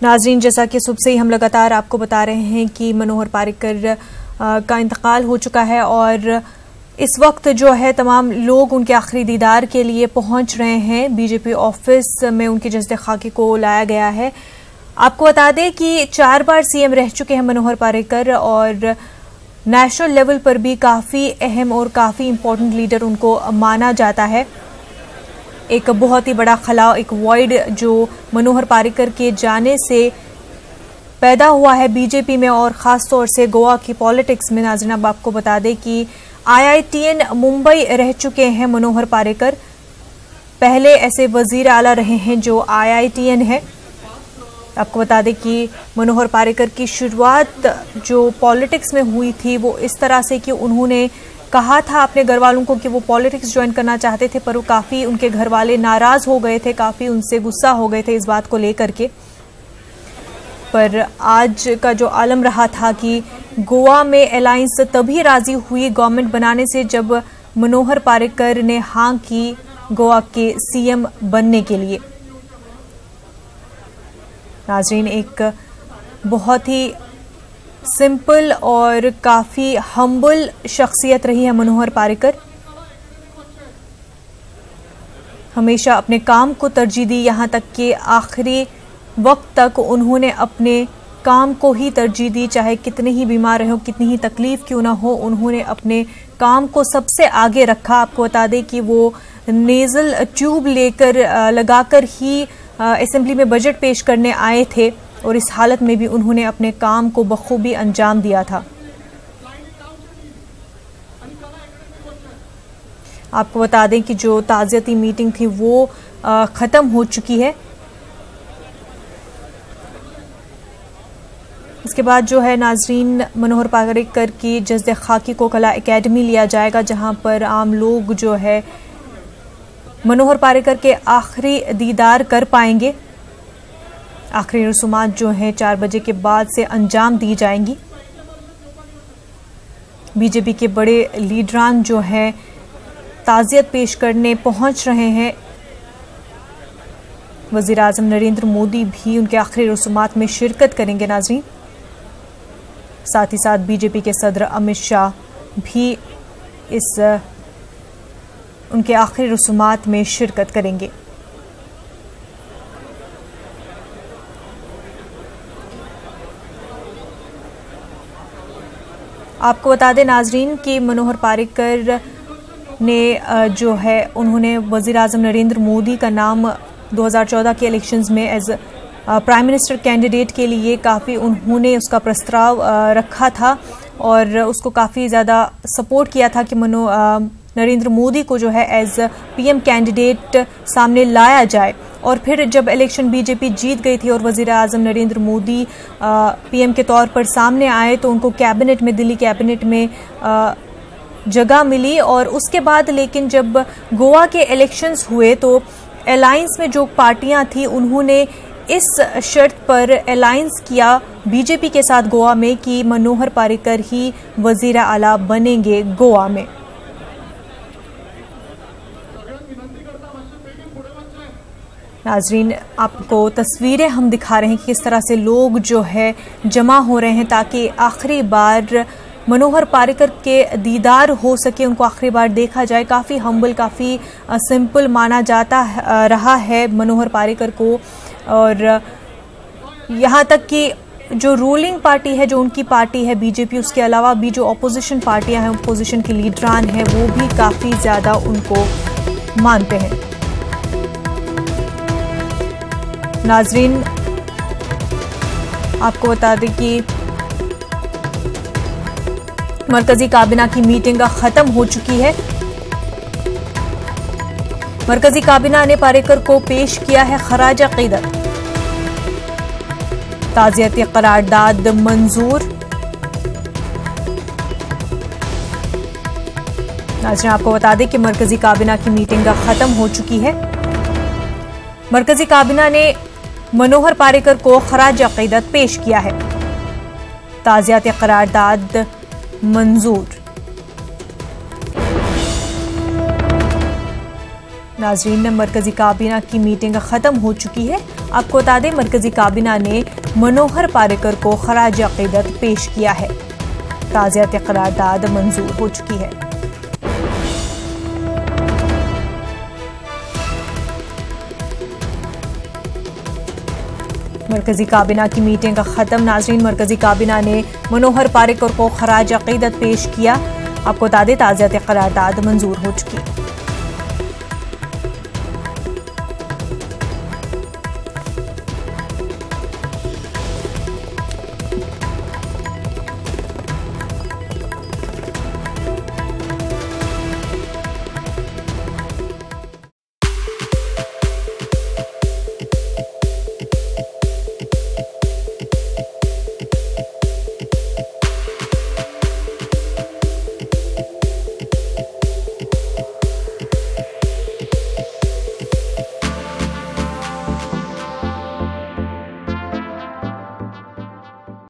नाज़रीन, जैसा कि सुबह से ही हम लगातार आपको बता रहे हैं कि मनोहर पारिकर का इंतकाल हो चुका है और इस वक्त जो है तमाम लोग उनके आखिरी दीदार के लिए पहुंच रहे हैं। बीजेपी ऑफिस में उनके जस्द खाकी को लाया गया है। आपको बता दें कि 4 बार सीएम रह चुके हैं मनोहर पारिकर और नेशनल लेवल पर भी काफ़ी अहम और काफ़ी इम्पोर्टेंट लीडर उनको माना जाता है। एक बहुत ही बड़ा खला, एक वॉइड जो मनोहर पारिकर के जाने से पैदा हुआ है बीजेपी में और ख़ास तौर से गोवा की पॉलिटिक्स में। नाज़रीन, अब आपको बता दें कि IITN मुंबई रह चुके हैं मनोहर पारिकर। पहले ऐसे वजीर आला रहे हैं जो IITN है। आपको बता दें कि मनोहर पारिकर की शुरुआत जो पॉलिटिक्स में हुई थी वो इस तरह से कि उन्होंने कहा था अपने घर वालों को कि वो पॉलिटिक्स ज्वाइन करना चाहते थे, पर वो काफ़ी उनके घर वाले नाराज़ हो गए थे, काफ़ी उनसे गुस्सा हो गए थे इस बात को लेकर के। पर आज का जो आलम रहा था कि गोवा में अलायंस तभी राजी हुई गवर्नमेंट बनाने से जब मनोहर पारिकर ने हाँ की गोवा के सीएम बनने के लिए। नाज़रीन, एक बहुत ही सिंपल और काफ़ी हम्बल शख्सियत रही है मनोहर पारिकर। हमेशा अपने काम को तरजीह दी, यहाँ तक कि आखिरी वक्त तक उन्होंने अपने काम को ही तरजीह दी, चाहे कितने ही बीमार रहे हो, कितनी ही तकलीफ क्यों ना हो, उन्होंने अपने काम को सबसे आगे रखा। आपको बता दें कि वो नेज़ल ट्यूब लगाकर ही असेंबली में बजट पेश करने आए थे और इस हालत में भी उन्होंने अपने काम को बखूबी अंजाम दिया था। आपको बता दें कि जो ताज़ियती मीटिंग थी वो ख़त्म हो चुकी है। इसके बाद जो है नाज़रीन, मनोहर पारिकर की जज्द खाकी को कला एकेडमी लिया जाएगा, जहां पर आम लोग जो है मनोहर पारिकर के आखिरी दीदार कर पाएंगे। आखिरी रसूमात जो हैं 4 बजे के बाद से अंजाम दी जाएंगी। बीजेपी के बड़े लीडरान जो हैं ताज़ियत पेश करने पहुंच रहे हैं। वज़ीर आज़म नरेंद्र मोदी भी उनके आखिरी रसूमात में शिरकत करेंगे। नाज़रीन, साथ ही साथ बीजेपी के सदर अमित शाह भी उनके आखिरी रसूमात में शिरकत करेंगे। आपको बता दें नाज़रीन कि मनोहर पारिकर ने जो है उन्होंने वज़ीर आज़म नरेंद्र मोदी का नाम 2014 के इलेक्शंस में एज प्राइम मिनिस्टर कैंडिडेट के लिए काफ़ी उन्होंने उसका प्रस्ताव रखा था और उसको काफ़ी ज़्यादा सपोर्ट किया था कि नरेंद्र मोदी को जो है एज PM कैंडिडेट सामने लाया जाए। और फिर जब इलेक्शन बीजेपी जीत गई थी और वज़ीर आज़म नरेंद्र मोदी PM के तौर पर सामने आए तो उनको कैबिनेट में, दिल्ली कैबिनेट में जगह मिली। और उसके बाद लेकिन जब गोवा के इलेक्शंस हुए तो अलायंस में जो पार्टियां थी उन्होंने इस शर्त पर अलायंस किया बीजेपी के साथ गोवा में कि मनोहर पारिकर ही वज़ीर आला बनेंगे गोवा में। नाज़रीन, आपको तस्वीरें हम दिखा रहे हैं कि किस तरह से लोग जो है जमा हो रहे हैं ताकि आखिरी बार मनोहर पारिकर के दीदार हो सके, उनको आखिरी बार देखा जाए। काफ़ी हम्बल, काफ़ी सिंपल माना जाता रहा है मनोहर पारिकर को। और यहाँ तक कि जो रूलिंग पार्टी है, जो उनकी पार्टी है बीजेपी, उसके अलावा भी जो अपोजिशन पार्टियां हैं, अपोजिशन के लीडरान हैं, वो भी काफ़ी ज़्यादा उनको मानते हैं। नाज़रीन, आपको बता दें कि मरकजी काबिना की मीटिंग खत्म हो चुकी है। मरकजी काबिना ने पारिकर को पेश किया है खराज अकीदत। ताज़ियती करारदाद मंजूर। नाज़रीन, आपको बता दें कि मरकजी काबिना की मीटिंग खत्म हो चुकी है। मरकजी काबिना ने मनोहर पारिकर को खराज अकीदत पेश किया है। ताज़ियती करारदाद मंजूर। नाज़रीन, मरकजी काबिना की मीटिंग खत्म हो चुकी है आपको बता दें मरकजी काबीना ने मनोहर पारिकर को खराज अकीदत पेश किया है। ताज़ियत करारदाद मंजूर हो चुकी है। मरकजी काबीना की मीटिंग का खत्म। नाजरीन, मरकजी काबीना ने मनोहर पारिकर को खराज अकीदत पेश किया। आपको बता दें ताज़ियत करारदाद मंजूर हो चुकी है।